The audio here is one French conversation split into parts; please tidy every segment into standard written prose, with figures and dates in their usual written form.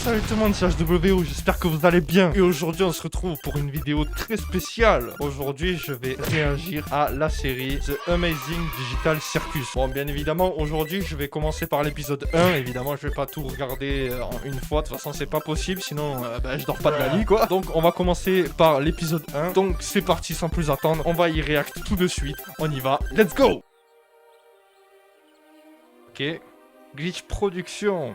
Salut tout le monde, c'est HWO, j'espère que vous allez bien. Et aujourd'hui, on se retrouve pour une vidéo très spéciale. Aujourd'hui, je vais réagir à la série The Amazing Digital Circus. Bon, bien évidemment, aujourd'hui, je vais commencer par l'épisode 1. Évidemment, je vais pas tout regarder en une fois. De toute façon, c'est pas possible, sinon je dors pas de la nuit, quoi. Donc, on va commencer par l'épisode 1. Donc, c'est parti, sans plus attendre. On va y react tout de suite. On y va. Let's go! Ok. Glitch Production.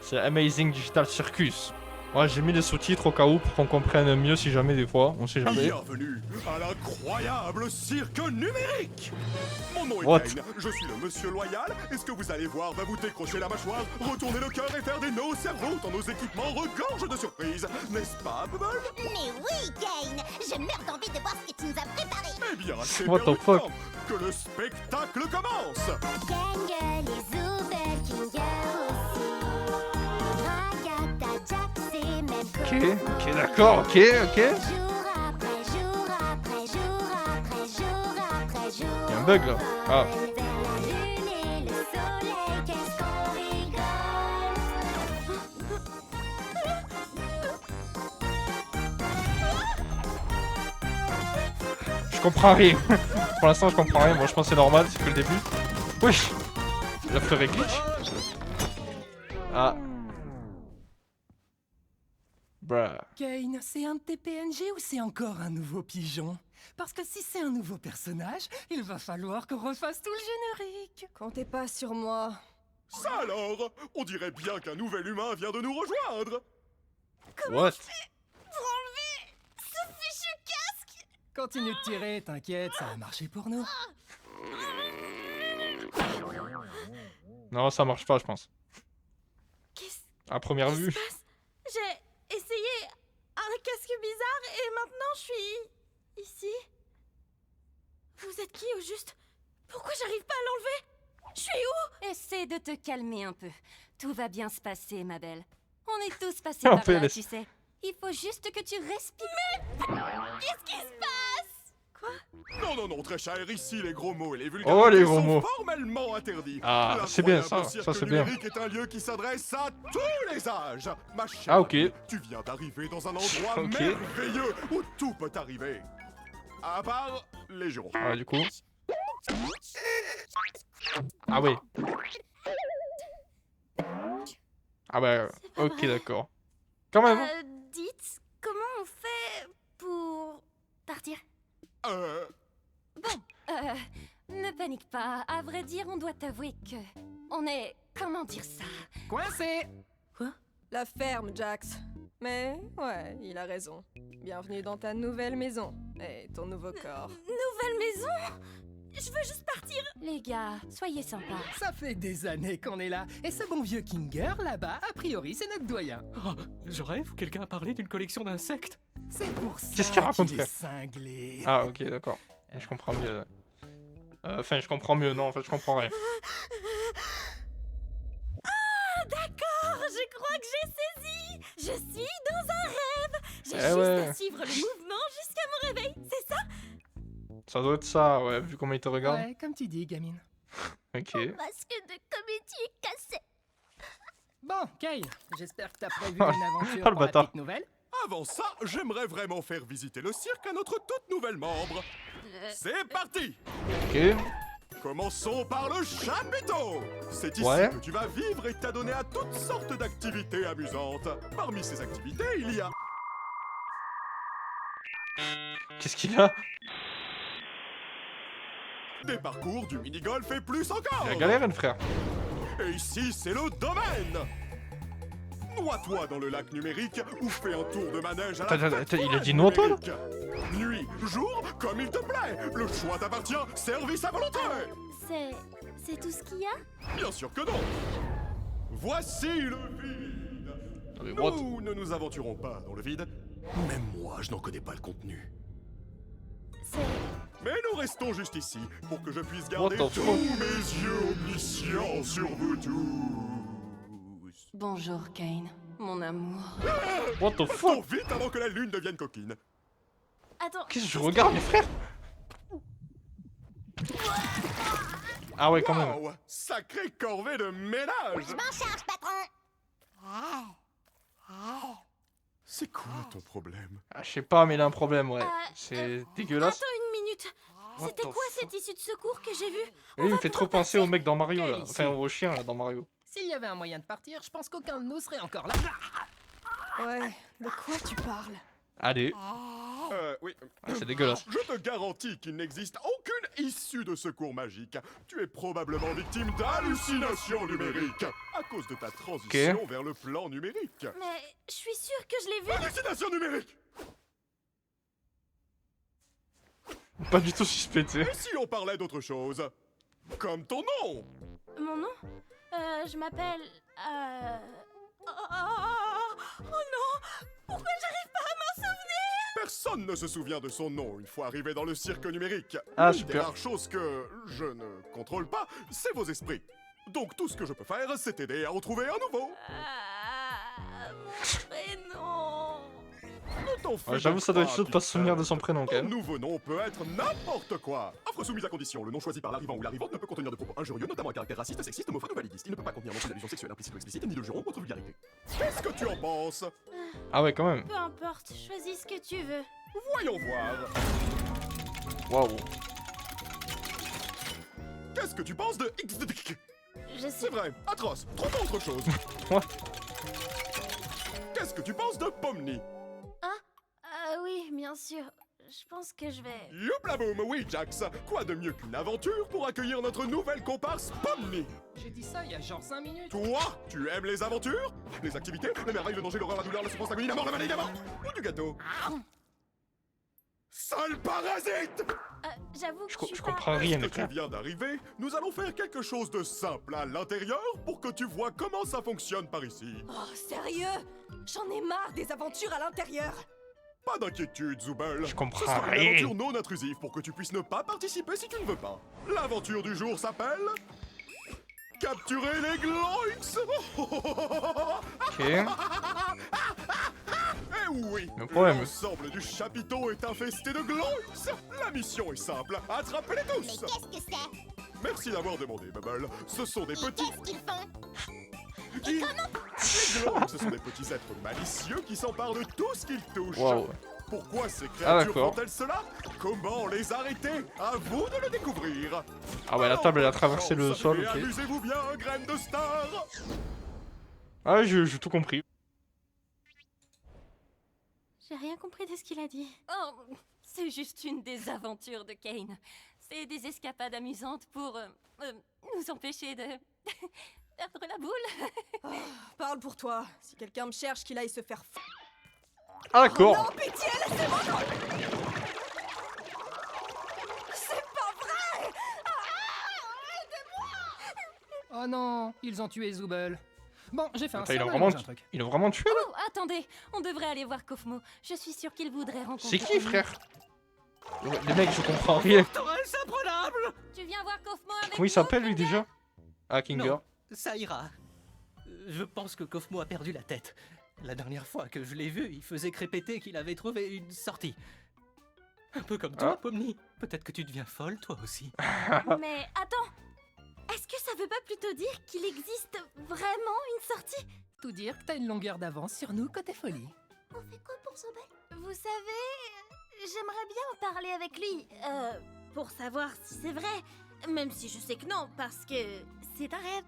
C'est Amazing Digital Circus. Ouais, j'ai mis les sous-titres au cas où pour qu'on comprenne mieux si jamais des fois, on sait jamais. Bienvenue à l'incroyable cirque numérique. Mon nom est What? Kane, je suis le monsieur loyal, et ce que vous allez voir va vous décrocher la mâchoire, retourner le cœur et faire des nœuds au cerveau tant nos équipements regorgent de surprises. N'est-ce pas, Bubble? Mais oui, Kane! Je meurs d'envie de voir ce que tu nous as préparé! Eh bien, c'est What the fuck? que le spectacle commence. Kanga, les Uber, Kinga aussi. Ragata, Jack, c'est même Ok, d'accord, ok. Jour après jour après jour après jour après jour. Il y a un bug là. Ah. Vers la lune et le soleil, qu'est-ce qu'on rigole! Je comprends rien. Pour l'instant, je comprends rien. Moi, je pense que c'est normal, c'est que le début. Wesh. La fleur est glitch. Ah. Bruh. Kane, c'est un de tes PNG ou c'est encore un nouveau pigeon? Parce que si c'est un nouveau personnage, il va falloir qu'on refasse tout le générique. Comptez pas sur moi. Ça alors, on dirait bien qu'un nouvel humain vient de nous rejoindre. What? Continue de tirer, t'inquiète, ça va marcher pour nous. Non, ça marche pas, je pense. Qu'est-ce À première qui vue. se passe? J'ai essayé un casque bizarre et maintenant je suis ici. Vous êtes qui au juste? Pourquoi j'arrive pas à l'enlever? Je suis où? Essaie de te calmer un peu. Tout va bien se passer, ma belle. On est tous passés En par là, PLS. tu sais. Il faut juste que tu respires. Qu'est-ce qui se passe? Quoi? Non, très cher, ici les gros mots et les vulgarités Oh, les gros sont mots. formellement interdits. Ah, c'est bien, L'incroyable ça cirque c'est bien. numérique est un lieu qui s'adresse à tous les âges. Ma chère, Ah, ok. tu viens d'arriver dans un endroit Ok. merveilleux où tout peut arriver. À part les jurons. Ouais, du coup. Ah ouais. Ah bah, ok, d'accord. Quand même. Dites, comment on fait pour partir? Ne panique pas. À vrai dire, on doit t'avouer que... On est... Comment dire ça? Coincé! La ferme, Jax. Mais, ouais, il a raison. Bienvenue dans ta nouvelle maison. Et ton nouveau corps. Nouvelle maison? Je veux juste partir. Les gars, soyez sympas. Ça fait des années qu'on est là, et ce bon vieux Kinger, là-bas, a priori, c'est notre doyen. Oh, je rêve, quelqu'un a parlé d'une collection d'insectes. C'est pour ça Qu'est-ce qu'il raconte, qu'il est frère? cinglé. Ah, ok, d'accord. Je comprends mieux. Enfin, je comprends mieux. Non, en fait, je comprends rien. Ah, d'accord, je crois que j'ai saisi. Je suis dans un rêve. J'ai Eh juste ouais. à suivre le mouvement jusqu'à mon réveil, c'est ça? Ça doit être ça, ouais, vu comment il te regarde. Ouais, comme tu dis, gamine. Ok. Masque de comédie est cassé. Bon, Kane, j'espère que t'as prévu Oh, une aventure oh, le pour la bâtard. petite nouvelle. Avant ça, j'aimerais vraiment faire visiter le cirque à notre toute nouvelle membre. C'est parti! Ok. Commençons par le chapiteau! C'est ici Ouais. que tu vas vivre et t'adonner à toutes sortes d'activités amusantes. Parmi ces activités, il y a... Qu'est-ce qu'il a? des parcours, du mini-golf et plus encore! Il a galéré, le frère. Et ici, c'est le domaine! Noie-toi dans le lac numérique ou fais un tour de manège à la Attends, il a fête dit noie-toi, là? numérique. Nuit, jour, comme il te plaît! Le choix t'appartient, service à volonté! C'est tout ce qu'il y a? Bien sûr que non! Voici le vide! Non, mais what? Nous ne nous aventurons pas dans le vide. Même moi, je n'en connais pas le contenu. C'est... Mais nous restons juste ici pour que je puisse What garder the tous fuck? mes yeux omniscients sur vous tous. Bonjour, Kane. Mon amour. What the Partons fuck? vite avant que la lune devienne coquine. Attends, Qu'est-ce que je regarde, mes frères? Ah ouais, quand même. Wow, sacrée corvée de ménage! Je m'en charge, patron! C'est quoi ton problème? Ah, je sais pas, mais il a un problème, ouais. Euh, C'est dégueulasse. Attends une minute. What C'était the quoi fuck? cette issue de secours que j'ai vue? Lui, il me fait trop penser au mec dans Mario, là. Quelle Enfin, issue? au chien, là, dans Mario. S'il y avait un moyen de partir, je pense qu'aucun de nous serait encore là. Ouais, de quoi tu parles? Allez, Oui. ah, c'est dégueulasse. Je te garantis qu'il n'existe aucune issue de secours magique. Tu es probablement victime d'hallucinations numériques à cause de ta transition vers le plan numérique. Mais je suis sûre que je l'ai vue. Hallucination numérique! Pas du tout suspect, tu sais. Et si on parlait d'autre chose? Comme ton nom! Mon nom Je m'appelle... Oh non! Pourquoi j'arrive pas à m'en souvenir? Personne ne se souvient de son nom une fois arrivé dans le cirque numérique. Ah, L'une des super. rares choses que je ne contrôle pas, c'est vos esprits. Donc tout ce que je peux faire, c'est t'aider à en trouver un nouveau. Mon prénom... Ne t'en fais Ouais, j'avoue, donc ça doit être chaud de pas se Peter. souvenir de son prénom, quand Ton même. nouveau nom peut être n'importe quoi. Offre soumise à condition. Le nom choisi par l'arrivant ou l'arrivante ne peut contenir de propos injurieux, notamment à caractère raciste, sexiste, homophobe ou validiste. Il ne peut pas contenir non plus d'allusions sexuelles implicites ou explicites, ni de jurons ou autre vulgarité. Qu'est-ce que tu en penses? Ah ouais, quand même. Peu importe, choisis ce que tu veux. Voyons voir. Waouh. Qu'est-ce que tu penses de Je C'est sais... vrai, atroce. Trop pas autre chose. What? Qu'est-ce que tu penses de Pomni? oui, bien sûr. Je pense que je vais... Youpla boum, oui Jax. Quoi de mieux qu'une aventure pour accueillir notre nouvelle comparse Pomni? J'ai dit ça il y a genre 5 minutes. Toi, tu aimes les aventures? Les activités? Les merveilles, le danger, l'horreur, la douleur, la souffrance, l'agonie, la mort, le maladie, la mort? Ou du gâteau? Sale parasite! J'avoue que Je, je suis je pas... comprends rien, Est-ce mec. que tu viens d'arriver? Nous allons faire quelque chose de simple à l'intérieur pour que tu vois comment ça fonctionne par ici. Oh, sérieux? J'en ai marre des aventures à l'intérieur! Pas d'inquiétude, Zoubel. Je comprends Ce sera une rien. aventure non intrusive pour que tu puisses ne pas participer si tu ne veux pas. L'aventure du jour s'appelle... Capturer les Gloinks. Ok. Eh oui, Le problème. l'ensemble du chapiteau est infesté de Gloinks. La mission est simple, attrapez-les tous. Qu'est-ce que c'est? Merci d'avoir demandé, Bubble. Ce sont des petits... Qu'est-ce qu'ils font? Les Gloinks, ce sont des petits êtres malicieux qui s'emparent de tout ce qu'ils touchent. Waouh. Pourquoi ces Ah, créatures d'accord. font-elles cela? Comment les arrêter? À vous de le découvrir. Ah ouais, la table, elle a traversé le Chance, sol, et ok. amusez-vous bien, graine de star. Ah ouais, j'ai tout compris. J'ai rien compris de ce qu'il a dit. Oh, c'est juste une des aventures de Kane. C'est des escapades amusantes pour nous empêcher de perdre la boule. Parle pour toi. Si quelqu'un me cherche, qu'il aille se faire Ah d'accord. Non, pitié, laissez-moi! C'est pas vrai! Oh non, ils ont tué Zoubel. Bon, j'ai fait un Attends, il a serment, vraiment, j'ai un truc. il a vraiment tué là? Oh, attendez, on devrait aller voir Kofmo. Je suis sûre qu'il voudrait rencontrer... C'est qui, frère? Les mecs, je comprends rien. Forteresse imprenable! Tu viens voir Kofmo avec Comment il nous, s'appelle lui Kinga? déjà? Ah, Kinga. Non, ça ira. Je pense que Kofmo a perdu la tête. La dernière fois que je l'ai vu, il faisait crépéter qu'il avait trouvé une sortie. Un peu comme toi, Ah. Pomni. Peut-être que tu deviens folle, toi aussi. Mais attends, est-ce que ça veut pas plutôt dire qu'il existe vraiment une sortie? Tout dire que t'as une longueur d'avance sur nous côté folie. On fait quoi pour Sobel? Vous savez, j'aimerais bien en parler avec lui. Pour savoir si c'est vrai. Même si je sais que non, parce que c'est un rêve.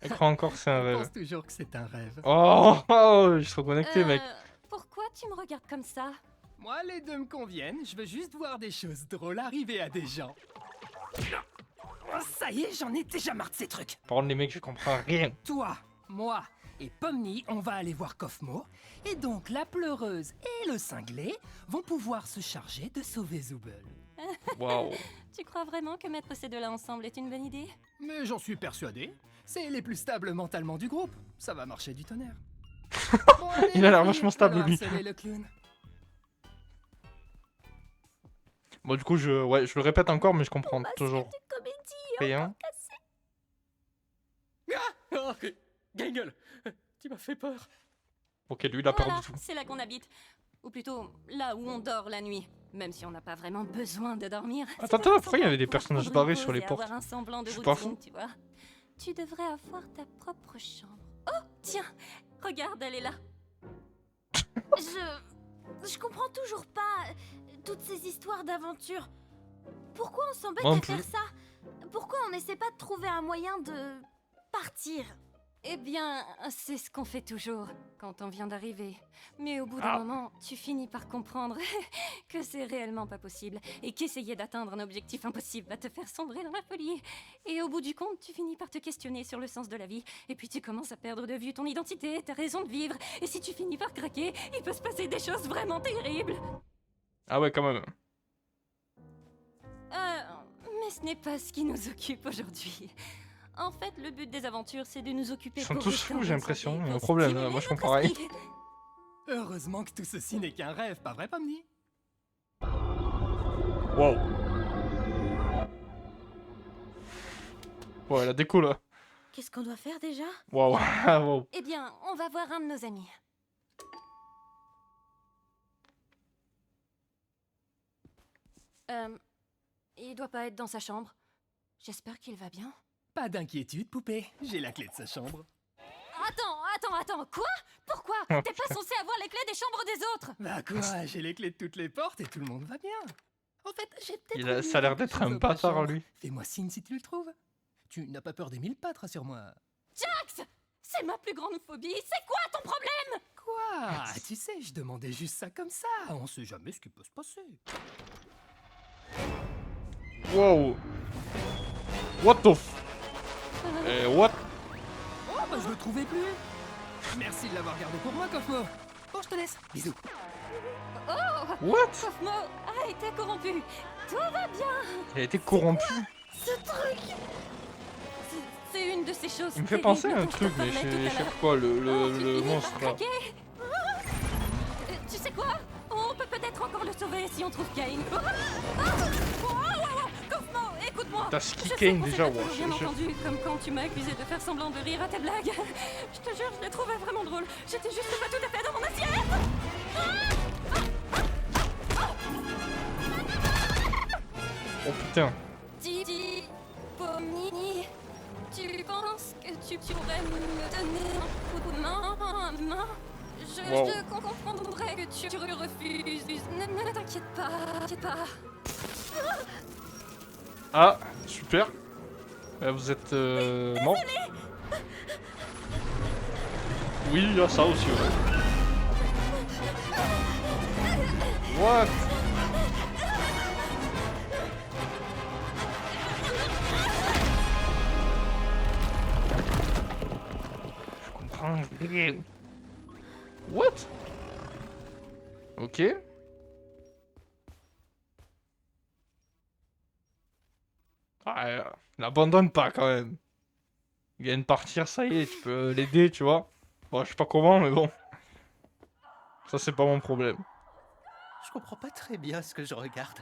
Elle croit encore que c'est un Je rêve. pense toujours que c'est un rêve. Oh, je suis reconnecté, mec. Pourquoi tu me regardes comme ça? Moi, les deux me conviennent. Je veux juste voir des choses drôles arriver à des gens. Oh, ça y est, j'en ai déjà marre de ces trucs. Par contre, les mecs, je comprends rien. Toi, moi et Pomni, on va aller voir Kofmo. Et donc, la pleureuse et le cinglé vont pouvoir se charger de sauver Zoubel. Waouh. Tu crois vraiment que mettre ces deux-là ensemble est une bonne idée? Mais j'en suis persuadé. C'est les plus stables mentalement du groupe. Ça va marcher du tonnerre. Bon, allez, Il a l'air les filles, vachement stable, allons lui. harceler le clown. Bon, du coup, je le répète encore, mais je comprends Masque toujours de comédie rien. Oh, Gangle, tu m'as fait peur. Ok, lui, il a Voilà, perdu tout. c'est là qu'on habite. Ou plutôt, là où on dort la nuit. Même si on n'a pas vraiment besoin de dormir. Attends, C'est attends, assez pourquoi il y avait des pour personnages prendre barrés une sur les pause et portes? avoir un semblant de Je suis pas routine, fou. tu vois. Tu devrais avoir ta propre chambre. Oh, tiens, regarde, elle est là. Je comprends toujours pas toutes ces histoires d'aventure. Pourquoi on s'embête Moi à non faire plus. ça? Pourquoi on n'essaie pas de trouver un moyen de partir? Eh bien, c'est ce qu'on fait toujours quand on vient d'arriver. Mais au bout d'un moment, tu finis par comprendre que c'est réellement pas possible et qu'essayer d'atteindre un objectif impossible va te faire sombrer dans la folie. Et au bout du compte, tu finis par te questionner sur le sens de la vie et puis tu commences à perdre de vue ton identité, ta raison de vivre. Et si tu finis par craquer, il peut se passer des choses vraiment terribles. Ah ouais, quand même. Mais ce n'est pas ce qui nous occupe aujourd'hui. En fait, le but des aventures, c'est de nous occuper. Ils sont pour tous rester fous, en j'ai bonne l'impression. santé, Il y a un pour problème, stimuler moi je fais notre pareil. esprit. Heureusement que tout ceci n'est qu'un rêve, pas vrai, Pomni? Waouh. Ouais, la déco là. Qu'est-ce qu'on doit faire déjà? Waouh. Waouh. Eh bien, on va voir un de nos amis. Il doit pas être dans sa chambre. J'espère qu'il va bien. Pas d'inquiétude, poupée. J'ai la clé de sa chambre. Attends, quoi? Pourquoi? T'es pas censé avoir les clés des chambres des autres? Bah quoi, j'ai les clés de toutes les portes et tout le monde va bien. En fait, j'ai peut-être... Il a- oublié ça a l'air quelque d'être chose un dans ta bâtard, chambre. lui. Fais-moi signe si tu le trouves. Tu n'as pas peur des 1000 pattes, rassure-moi. Jax! C'est ma plus grande phobie. C'est quoi ton problème? Quoi? Tu sais, je demandais juste ça comme ça. On sait jamais ce qui peut se passer. Wow. What the f... what? Oh, bah je le trouvais plus. Merci de l'avoir gardé pour moi, Cosmo. Bon, je te laisse. Bisous. What? Cosmo a été corrompu. Tout va bien. Il a été corrompu. Ce truc! C'est une de ces choses. Il me fait terribles penser à un dont je te truc, mais parlais tout je à sais l'heure. pas quoi, Oh, tu le finis par monstre là. craquer. Tu sais quoi? On peut peut-être encore le sauver si on trouve Kane. Cosmo, écoute-moi. T'as ski Je sais Kane qu'on s'est déjà, pas ouais. toujours bien entendu, comme quand tu m'as accusé de faire semblant de rire à tes blagues. Je te jure, je les trouvais vraiment drôles. J'étais juste pas tout à fait dans mon assiette. Oh putain. Dis, Pomni, tu penses que tu pourrais me donner un coup de main? Wow. Je comprendrais que tu refuses. Ne t'inquiète pas. Ah, super. Vous êtes mort. Oui, il y a ça aussi. Ouais. What? Je comprends rien. What? Ok. Ah, l'abandonne pas quand même. Il vient de partir, ça y est, tu peux l'aider, tu vois. Bon, je sais pas comment, mais bon. Ça, c'est pas mon problème. Je comprends pas très bien ce que je regarde.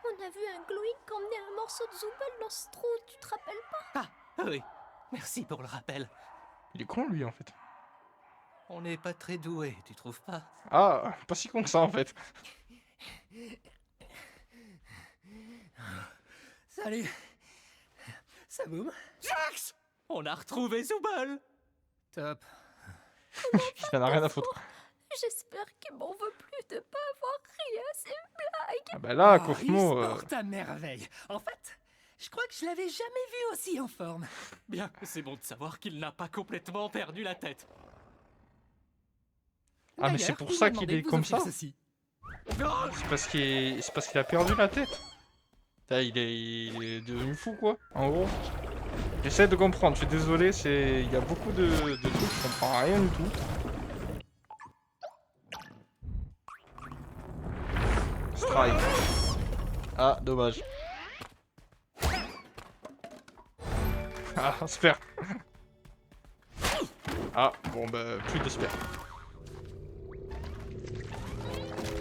On a vu un Gloink emmener un morceau de Zooble dans ce trou, tu te rappelles pas? Ah, oui. Merci pour le rappel. Il est con, lui, en fait. On n'est pas très doué, tu trouves pas? Ah, pas si con que ça, en fait. Salut. Ça boum? Jax! On a retrouvé Zooble! Top. Il en a rien à foutre. J'espère qu'il m'en veut plus de pas avoir ri à ces blagues. Ah bah là, Oh, Cosmo... il se porte à merveille. En fait, je crois que je l'avais jamais vu aussi en forme. Bien, c'est bon de savoir qu'il n'a pas complètement perdu la tête. Ah, mais c'est D'ailleurs, pour il ça m'a qu'il demandé est de vous comme offrir ça. ceci. C'est parce qu'il a perdu la tête. Putain, il est devenu fou, quoi, en gros. J'essaie de comprendre, je suis désolé, il y a beaucoup de trucs, je comprends rien du tout. Strike. Ah, dommage. Ah, super. Ah, bon bah, plus de spare.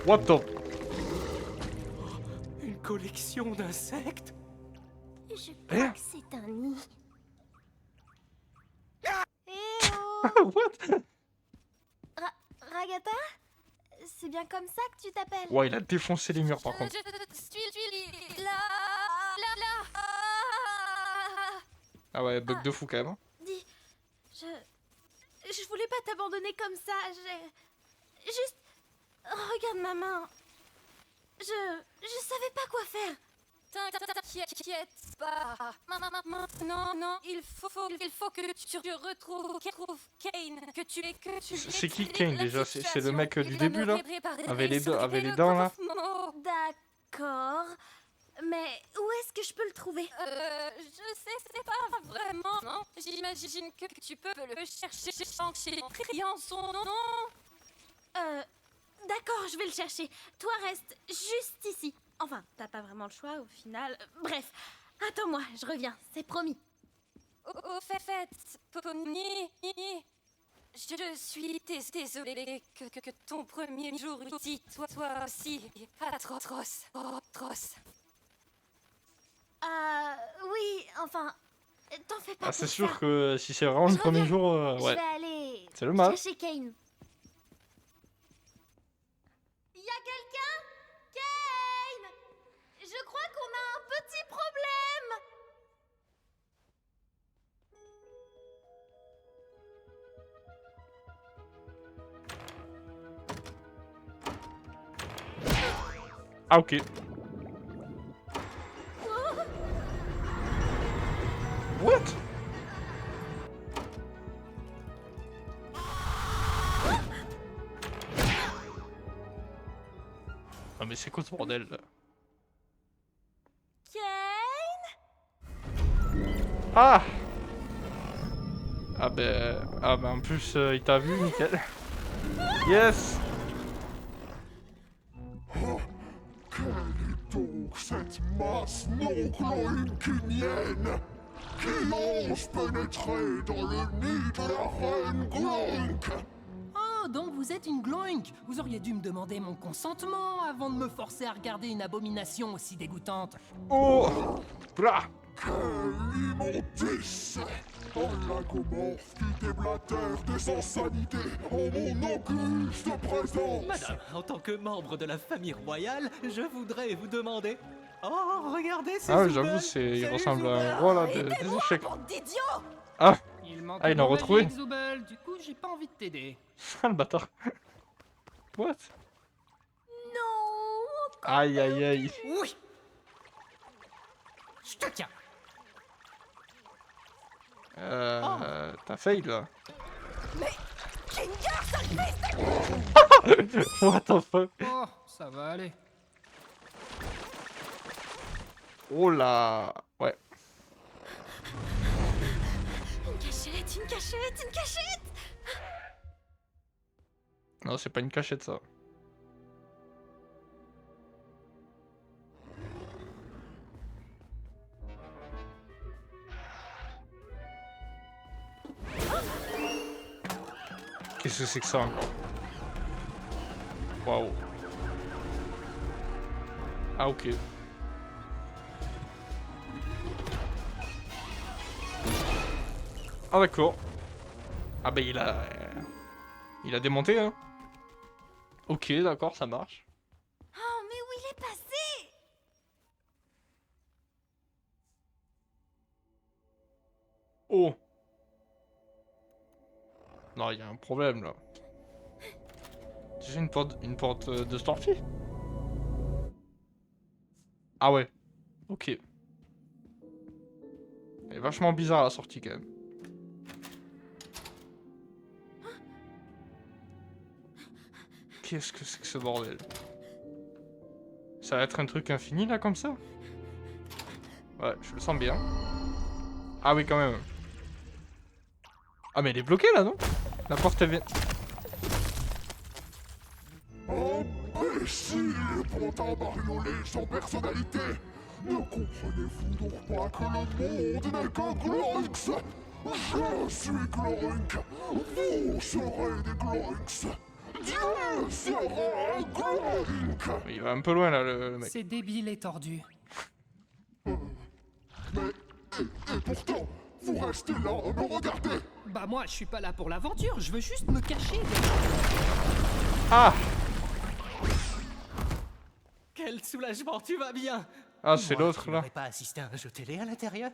What the... Une collection d'insectes? Je crois que c'est un nid. Eh oh! What? Ragata? C'est bien comme ça que tu t'appelles? Ouais, il a défoncé les murs par contre. Je suis là. Ah ouais, bug de fou quand même. Hein. Dis, je voulais pas t'abandonner comme ça, juste Regarde ma main. Je savais pas quoi faire. T'inquiète pas. Non, il faut que tu retrouves Kane, que tu C'est qui Kane déjà? C'est le mec du début là? Avec les dents là? D'accord. Mais où est-ce que je peux le trouver? Je sais, c'est pas vraiment. Non, j'imagine que tu peux le chercher en criant son nom. D'accord, je vais le chercher. Toi, reste juste ici. Enfin, t'as pas vraiment le choix au final. Bref, attends-moi, je reviens, c'est promis. Au fait, Pony, je suis désolée que ton premier jour ici soit aussi atroce. Oui, enfin, t'en fais pas. Ah, c'est pour sûr ça. que si c'est vraiment le Je premier reviens. jour, Je ouais. vais aller C'est le mal. chercher Kane. Y a quelqu'un? Kane! Je crois qu'on a un petit problème. Ah, ok. What? Ah, mais c'est quoi ce bordel là? Kane? Ah! Ah ben en plus il t'a vu, nickel. Yes! Quelle est donc cette masse non gloinkinienne qui ose pénétrer dans le nid de la reine Gloink? Oh, donc vous êtes une gloink. Vous auriez dû me demander mon consentement avant de me forcer à regarder une abomination aussi dégoûtante. Oh! Blah! Quelle immondice! Un lagomorphe qui déblatère des insanités en mon auguste présence! Madame, en tant que membre de la famille royale, je voudrais vous demander... Oh, regardez, c'est Ah ouais, Zubel. j'avoue, il Salut, ressemble à un Zubel. gros là des échecs. Bande d'idiots! Ah! Il manque Ah, il de l'a retrouvé. magique, Zubel. Du coup, j'ai pas envie de t'aider. Ah, le bâtard. What? Non! Aïe aïe aïe. Oui. Je te tiens. T'as fail là. Kinga, sale What the fuck? Oh, ça va aller. Oh là. Ouais. Une cachette, une cachette, une cachette! Non, c'est pas une cachette ça. Qu'est-ce que c'est que ça encore? Waouh. Ah ok. Ah d'accord. Ah bah il a démonté hein. Ok d'accord, ça marche. Oh, mais où il est passé? Oh. Non, il y a un problème là. J'ai une porte de sortie. Ah ouais. Ok. Elle est vachement bizarre la sortie quand même. Qu'est-ce que c'est que ce bordel? Ça va être un truc infini là comme ça? Ouais, je le sens bien. Ah oui quand même. Ah mais elle est bloquée là non? La porte elle vient... Imbécile et pantin bariolé sans personnalité! Ne comprenez-vous donc pas que le monde n'est que Gloinks? Je suis Gloink! Vous serez des Gloinks! Dieu sera un Gloink! Il va un peu loin là le mec. C'est débile et tordu. Et pourtant, vous restez là à me regarder! Bah moi, je suis pas là pour l'aventure. Je veux juste me cacher. Ah! Quel soulagement, tu vas bien. Ah c'est Moi, l'autre tu là. n'aurais pas assisté à un jeu télé à l'intérieur?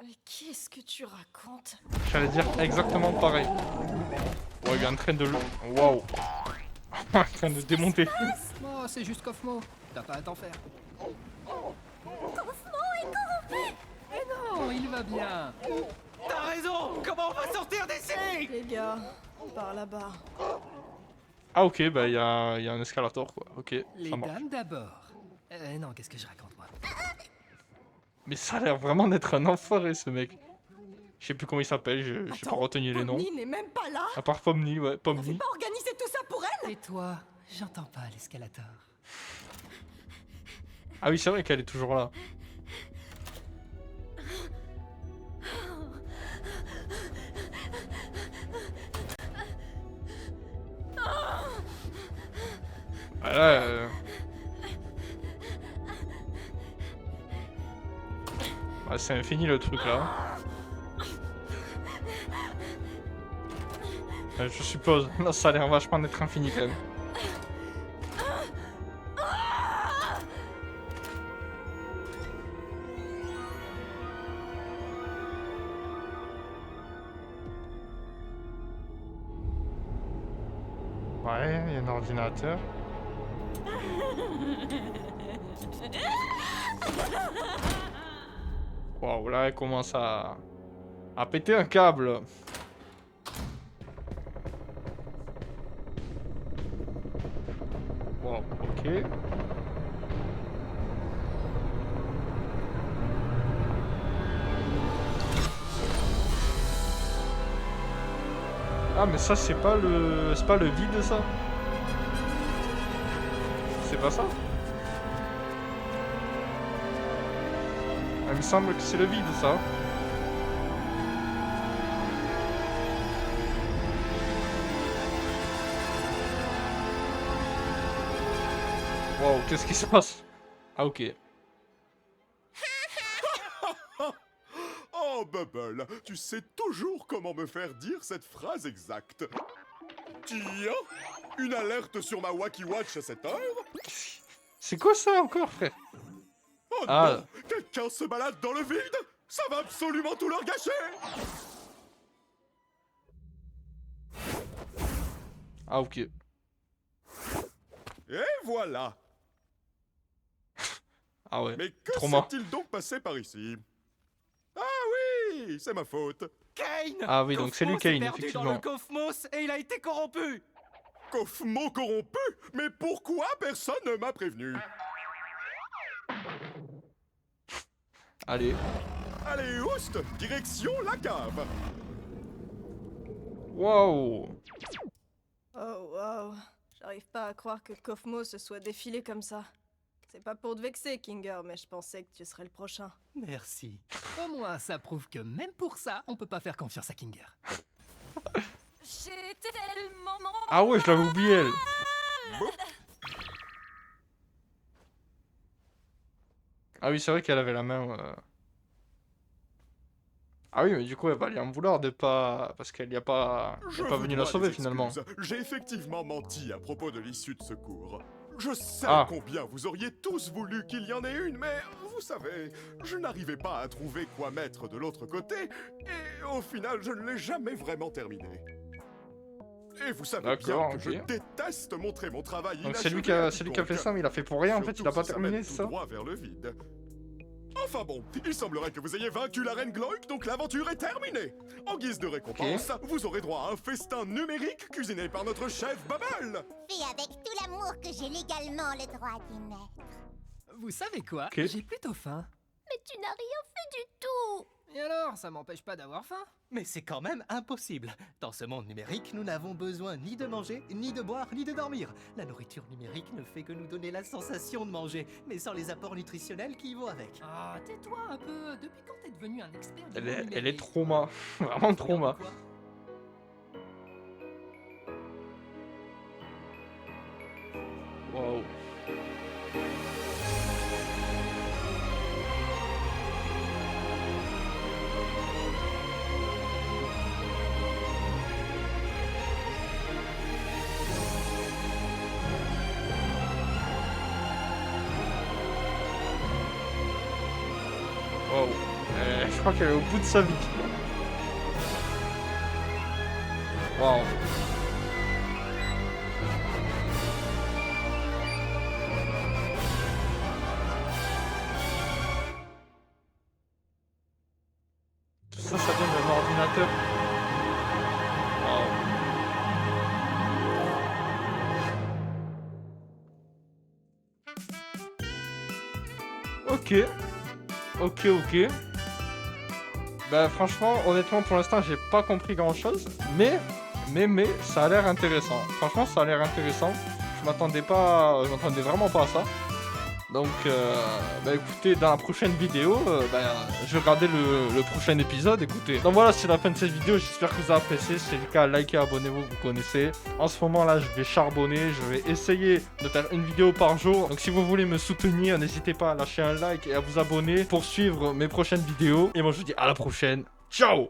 Mais qu'est-ce que tu racontes? J'allais dire exactement pareil. Oh, il est en train de le... Waouh. En train de démonter. Oh, c'est juste Kaufmo. T'as pas à t'en faire. Mais non, il va bien. T'as raison. Comment on va sortir d'ici? Les gars, par là-bas. Ah ok, bah il y a un escalator quoi. Ok, Les ça marche. dames d'abord. Non, qu'est-ce que je raconte moi? Mais ça a l'air vraiment d'être un enfoiré ce mec. Je sais plus comment il s'appelle, j'ai pas Attends, retenu les noms. Pomni n'est même pas là. À part Pomni, ouais, T'avais Pomni. pas organisé tout ça pour elle? Et toi, j'entends pas l'escalator. Ah oui, c'est vrai qu'elle est toujours là. Ah là, ah, c'est infini le truc là. Je suppose. Là, ça a l'air vachement d'être infini quand même. Ouais, il y a un ordinateur. Waouh, là, elle commence à péter un câble. Wow, ok. Ah mais ça c'est pas le vide ça? C'est pas ça? Il me semble que c'est le vide ça. Wow, qu'est-ce qui se passe? Ah ok. Oh, Bubble, tu sais toujours comment me faire dire cette phrase exacte. Tiens, une alerte sur ma Wacky Watch à cette heure? C'est quoi ça encore frère? Oh Ah. non, quelqu'un se balade dans le vide? Ça va absolument tout leur gâcher! Ah ok. Et voilà! Ah ouais. Mais que Trauma. s'est-il donc passé par ici? Ah oui, c'est ma faute. Kane. Ah oui, donc c'est lui Kaufmo s'est Kane, perdu effectivement. dans le Cosmos et il a été corrompu. Kaufmo corrompu? Mais pourquoi personne ne m'a prévenu? Allez. Allez, oust, direction la cave. Wow. Oh wow, j'arrive pas à croire que Kaufmo se soit défilé comme ça. C'est pas pour te vexer, Kinger, mais je pensais que tu serais le prochain. Merci. Au moins, ça prouve que même pour ça, on peut pas faire confiance à Kinger. J'ai tellement... Ah ouais, je l'avais oublié elle. Ah oui, c'est vrai qu'elle avait la main. Ah oui, mais du coup, elle va lui en vouloir de pas... Parce qu'elle n'y a pas... Elle Je est pas vous venue dois la sauver, des finalement. excuses. J'ai effectivement menti à propos de l'issue de secours. Je sais Ah. combien vous auriez tous voulu qu'il y en ait une, mais vous savez, je n'arrivais pas à trouver quoi mettre de l'autre côté, et au final, je ne l'ai jamais vraiment terminé. Et vous savez bien D'accord, que ok. je déteste montrer mon travail Donc c'est lui inachevé à qui a fait quiconque. ça, mais il a fait pour rien en fait, il a pas Surtout si terminé, mène c'est tout ça? droit vers le vide. Enfin bon, il semblerait que vous ayez vaincu la reine Gloik, donc l'aventure est terminée. En guise de récompense, vous aurez droit à un festin numérique cuisiné par notre chef Bubble. Fais avec tout l'amour que j'ai légalement le droit d'y mettre. Vous savez quoi? Ok. J'ai plutôt faim. Mais tu n'as rien fait du tout. Et alors, ça m'empêche pas d'avoir faim? Mais c'est quand même impossible. Dans ce monde numérique, nous n'avons besoin ni de manger, ni de boire, ni de dormir. La nourriture numérique ne fait que nous donner la sensation de manger, mais sans les apports nutritionnels qui y vont avec. Ah, tais-toi un peu. Depuis quand t'es devenu un expert du Elle monde est numérique? trauma. Vraiment trauma. Regarde quoi. Wow. Wow. Je crois qu'elle est au bout de sa vie. Wow. Ok. Ok. Bah franchement, honnêtement, pour l'instant, j'ai pas compris grand-chose. Mais, ça a l'air intéressant. Franchement, ça a l'air intéressant. Je m'attendais vraiment pas à ça. Donc, bah écoutez, dans la prochaine vidéo, je vais regarder le prochain épisode, écoutez. Donc voilà, c'est la fin de cette vidéo, j'espère que vous avez apprécié. Si c'est le cas, likez, abonnez-vous, vous connaissez. En ce moment là, je vais charbonner, je vais essayer de faire une vidéo par jour. Donc si vous voulez me soutenir, n'hésitez pas à lâcher un like et à vous abonner pour suivre mes prochaines vidéos. Et moi je vous dis à la prochaine, ciao!